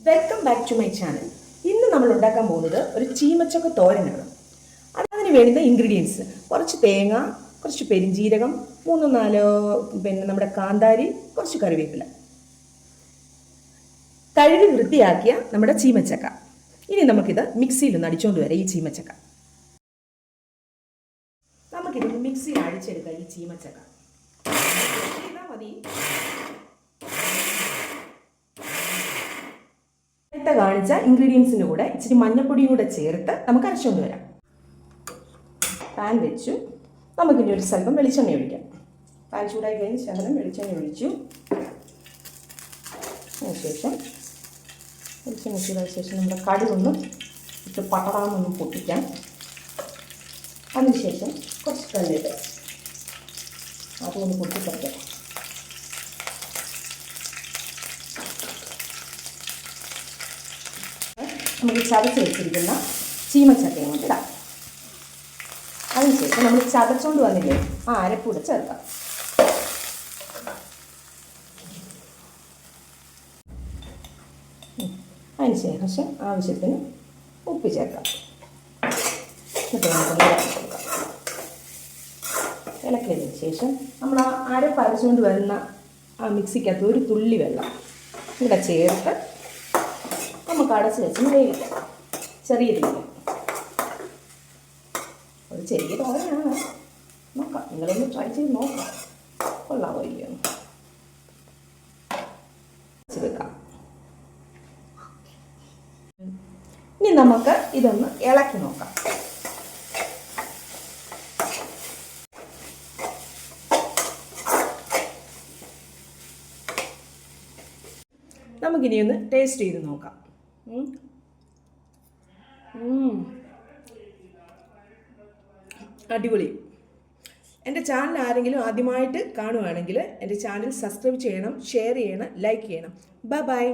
Welcome back to my channel. ഇന്ന് നമ്മൾ ഉണ്ടാക്കാൻ പോകുന്നത് ഒരു ചീമച്ചക്ക തോരനാണ്. അതിന് വേണ്ടുന്ന ഇൻഗ്രീഡിയൻസ്: കുറച്ച് തേങ്ങ, കുറച്ച് പെരിഞ്ജീരകം, 3-4 നമ്മുടെ കാന്താരി, കുറച്ച് കറിവേപ്പില, കഴുകി വൃത്തിയാക്കിയ നമ്മുടെ ചീമച്ചക്ക. ഇനി നമുക്കിത് മിക്സിയിൽ ഒന്ന് അടിച്ചുകൊണ്ട് വരാം. ഈ ചീമച്ചക്ക നമുക്കിത് മിക്സിയിൽ അടിച്ചെടുക്കാം. ഈ ചീമച്ചക്ക മതി. കാണിച്ച ഇൻഗ്രീഡിയൻസിൻ്റെ കൂടെ ഇച്ചിരി മഞ്ഞപ്പൊടിയും കൂടെ ചേർത്ത് നമുക്ക് അരച്ചുകൊണ്ട് വരാം. പാൻ വെച്ചു. നമുക്കിനി ഒരു സ്വല്പം വെളിച്ചെണ്ണ ഒഴിക്കാം. പാൻ ചൂടായി കഴിഞ്ഞ് ശകലം വെളിച്ചെണ്ണ ഒഴിച്ചു. അതിനുശേഷം വെളിച്ചെണ്ണ ചൂടായ ശേഷം നമ്മുടെ കടുകൊന്ന് ഇട്ട് പട്ടടാന്നൊന്ന് പൊട്ടിക്കാം. അതിനുശേഷം കുറച്ച് കല്ലിട്ട് അതൊന്ന് പൊട്ടിപ്പറക്കാം. നമുക്ക് ചതച്ച് വെച്ചിരിക്കുന്ന ചീമച്ചക്കയും കൊണ്ട് ഇടാം. അതിനുശേഷം നമ്മൾ ചതച്ചുകൊണ്ട് വന്നില്ലേ, ആ അരപ്പൂടെ ചേർക്കാം. അതിനുശേഷം ആവശ്യത്തിന് ഉപ്പ് ചേർക്കാം. എന്നിട്ട് നമുക്കൊന്ന് ഇളക്കി കൊടുക്കാം. ഇളക്കിയതിന് ശേഷം നമ്മൾ ആ അരപ്പ് അരച്ചുകൊണ്ട് വരുന്ന ആ മിക്സിക്കകത്ത് ഒരു തുള്ളി വെള്ളം ഇവിടെ ചേർത്ത് നമുക്ക് അടച്ച് വെച്ച് വേവിക്കാം. ചെറിയ രീതിയിൽ. ഒരു ചെറിയ തോരനാണ്. നോക്കാം, നിങ്ങളൊന്ന് ട്രൈ ചെയ്ത് നോക്കാം. കൊള്ളാമോ ഇല്ലയോ വെക്കാം. ഇനി നമുക്ക് ഇതൊന്ന് ഇളക്കി നോക്കാം. നമുക്കിനി ഒന്ന് ടേസ്റ്റ് ചെയ്ത് നോക്കാം. അടിപൊളി. എൻ്റെ ചാനൽ ആരെങ്കിലും ആദ്യമായിട്ട് കാണുവാണെങ്കിൽ എൻ്റെ ചാനൽ സബ്സ്ക്രൈബ് ചെയ്യണം, ഷെയർ ചെയ്യണം, ലൈക്ക് ചെയ്യണം. ബൈ.